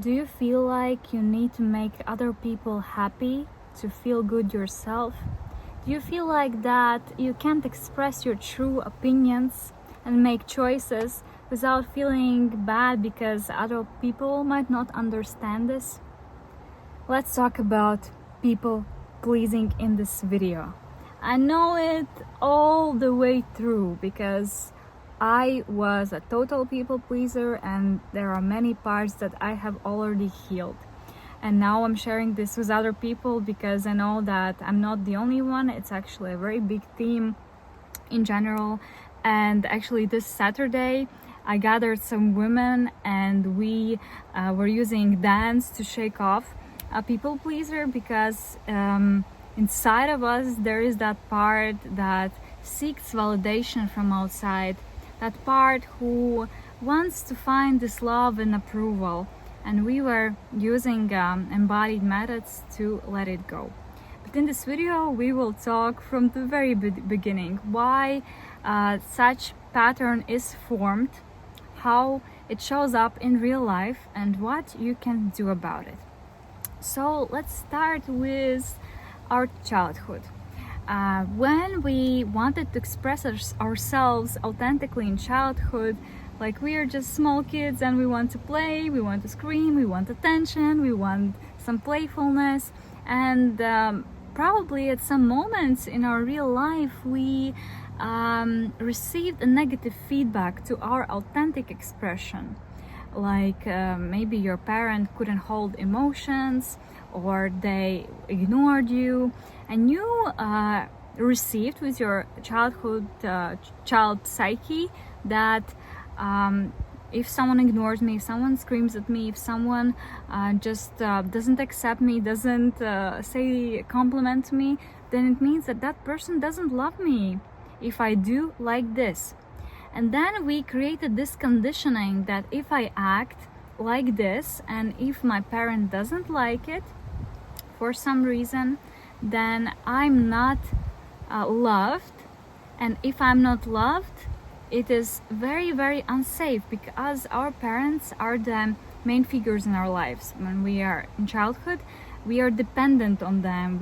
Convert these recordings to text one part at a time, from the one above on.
Do you feel like you need to make other people happy to feel good yourself? Do you feel like that you can't express your true opinions and make choices without feeling bad because other people might not understand this? Let's talk about people pleasing in this video. I know it all the way through because I was a total people pleaser, and there are many parts that I have already healed. And now I'm sharing this with other people because I know that I'm not the only one. It's actually a very big theme in general. And actually this Saturday I gathered some women and we were using dance to shake off a people pleaser because inside of us there is that part that seeks validation from outside, that part who wants to find this love and approval, and we were using embodied methods to let it go. But in this video we will talk from the very beginning why such pattern is formed, how it shows up in real life, and what you can do about it. So let's start with our childhood. When we wanted to express ourselves authentically in childhood, like we are just small kids and we want to play, we want to scream, we want attention, we want some playfulness, and probably at some moments in our real life we received a negative feedback to our authentic expression. Like maybe your parent couldn't hold emotions, or they ignored you, and you received with your childhood child psyche that if someone ignores me, if someone screams at me, if someone just doesn't accept me, doesn't say a compliment to me, then it means that that person doesn't love me if I do like this. And then we created this conditioning that if I act like this and if my parent doesn't like it for some reason, then I'm not loved. And if I'm not loved, it is very, very unsafe because our parents are the main figures in our lives. When we are in childhood, we are dependent on them.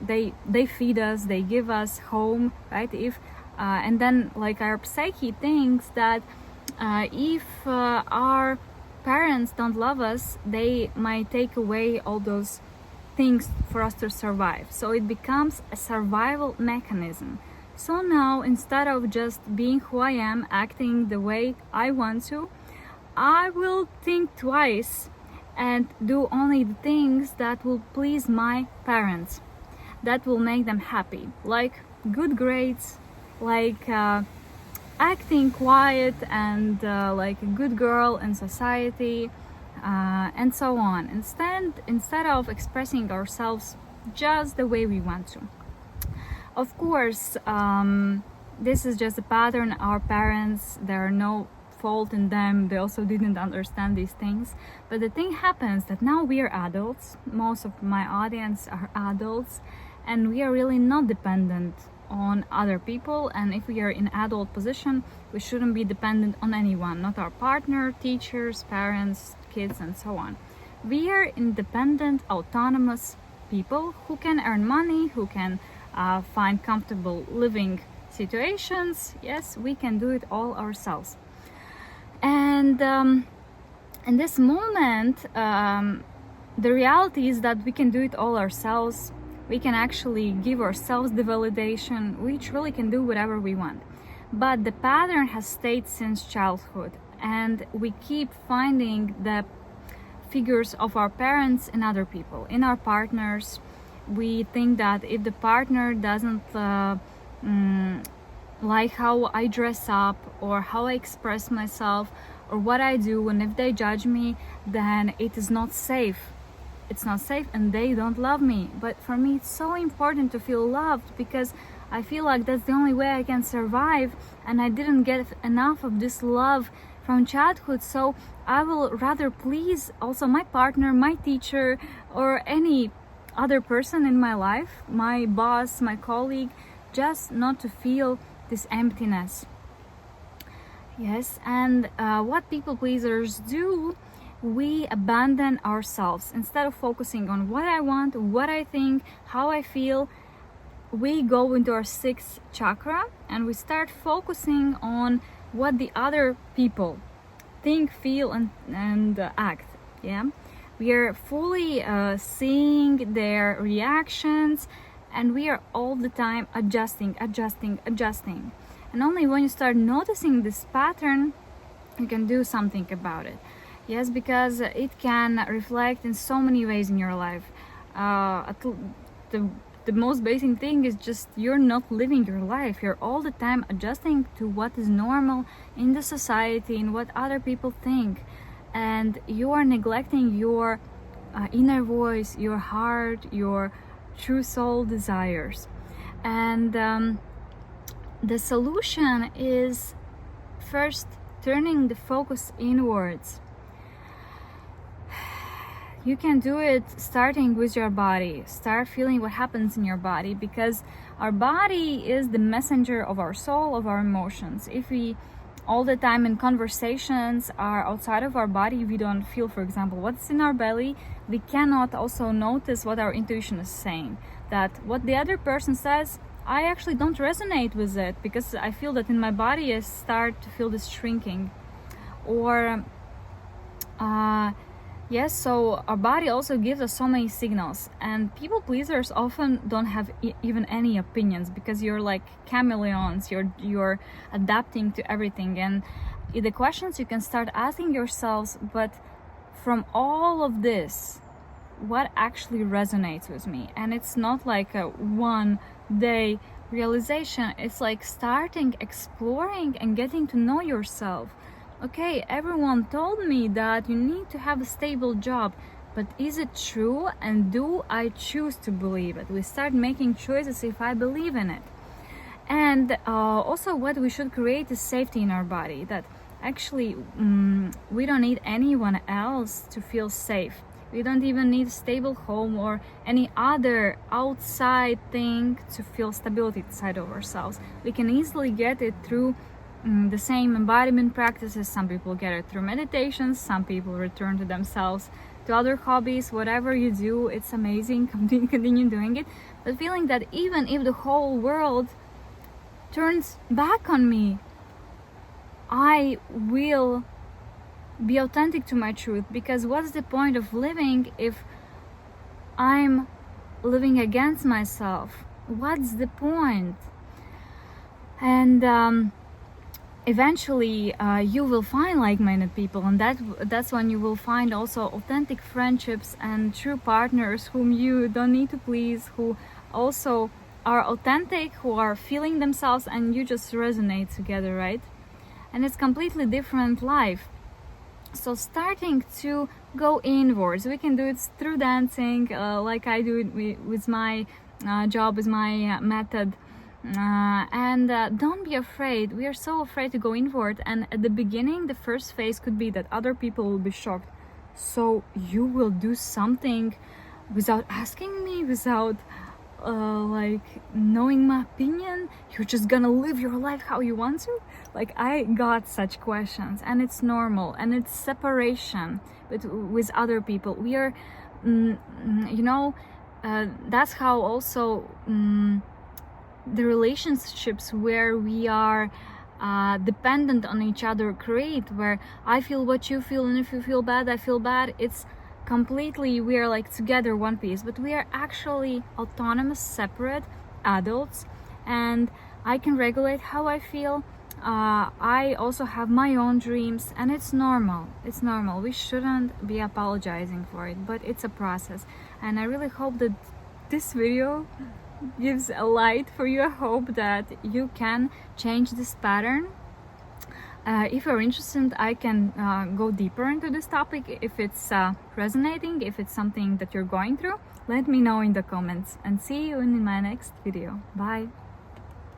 They feed us, they give us home, right? And then like our psyche thinks that if our parents don't love us, they might take away all those things for us to survive. So it becomes a survival mechanism. So now, instead of just being who I am, acting the way I want to, I will think twice and do only the things that will please my parents, that will make them happy, like good grades, like acting quiet and like a good girl in society, and so on, instead of expressing ourselves just the way we want to. Of course, this is just a pattern. Our parents, there are no fault in them, they also didn't understand these things. But the thing happens that now we are adults, most of my audience are adults, and we are really not dependent on other people. And if we are in adult position, we shouldn't be dependent on anyone, not our partner, teachers, parents, kids, and so on. We are independent, autonomous people who can earn money, who can find comfortable living situations. Yes, we can do it all ourselves. And in this moment, the reality is that we can do it all ourselves. We can actually give ourselves the validation. We truly can do whatever we want. But the pattern has stayed since childhood, and we keep finding the figures of our parents in other people, in our partners. We think that if the partner doesn't like how I dress up or how I express myself or what I do, and if they judge me, then it is not safe. It's not safe and they don't love me. But for me, it's so important to feel loved because I feel like that's the only way I can survive, and I didn't get enough of this love from childhood. So I will rather please also my partner, my teacher, or any other person in my life, my boss, my colleague, just not to feel this emptiness. Yes, and what people pleasers do we abandon ourselves. Instead of focusing on what I want, what I think, how I feel, we go into our sixth chakra and we start focusing on what the other people think, feel, and act. Yeah, we are fully seeing their reactions, and we are all the time adjusting. And only when you start noticing this pattern, you can do something about it. Yes, because it can reflect in so many ways in your life. The most basic thing is just you're not living your life. You're all the time adjusting to what is normal in the society and what other people think, and you are neglecting your inner voice, your heart, your true soul desires. And the solution is first turning the focus inwards. You can do it starting with your body. Start feeling what happens in your body, because our body is the messenger of our soul, of our emotions. If we all the time in conversations are outside of our body, we don't feel, for example, what's in our belly, we cannot also notice what our intuition is saying. That what the other person says, I actually don't resonate with it, because I feel that in my body I start to feel this shrinking. Or yes, so our body also gives us so many signals, and people pleasers often don't have even any opinions, because you're like chameleons, you're adapting to everything. And the questions you can start asking yourselves, but from all of this, what actually resonates with me? And it's not like a one day realization, it's like starting exploring and getting to know yourself. Okay, everyone told me that you need to have a stable job, but is it true? And do I choose to believe it? We start making choices if I believe in it. And also what we should create is safety in our body, that actually we don't need anyone else to feel safe. We don't even need a stable home or any other outside thing to feel stability inside of ourselves. We can easily get it through the same embodiment practices. Some people get it through meditations, some people return to themselves, to other hobbies. Whatever you do, it's amazing. Continue doing it, but feeling that even if the whole world turns back on me, I will be authentic to my truth, because what's the point of living if I'm living against myself? What's the point? And eventually you will find like-minded people, and that's when you will find also authentic friendships and true partners whom you don't need to please, who also are authentic, who are feeling themselves, and you just resonate together, right? And it's completely different life. So starting to go inwards, we can do it through dancing, like I do it with my job, with my method. And don't be afraid. We are so afraid to go inward, and at the beginning the first phase could be that other people will be shocked. So you will do something without asking me, without like knowing my opinion? You're just gonna live your life how you want to? Like, I got such questions, and it's normal, and it's separation with other people. We are that's how also the relationships where we are dependent on each other create, where I feel what you feel, and if you feel bad, I feel bad. It's completely, we are like together, one piece, but we are actually autonomous, separate adults, and I can regulate how I feel. I also have my own dreams, and it's normal. It's normal. We shouldn't be apologizing for it, but it's a process. And I really hope that this video gives a light for you. I hope that you can change this pattern. If you're interested, I can go deeper into this topic. If it's resonating, if it's something that you're going through, let me know in the comments, and see you in my next video. Bye.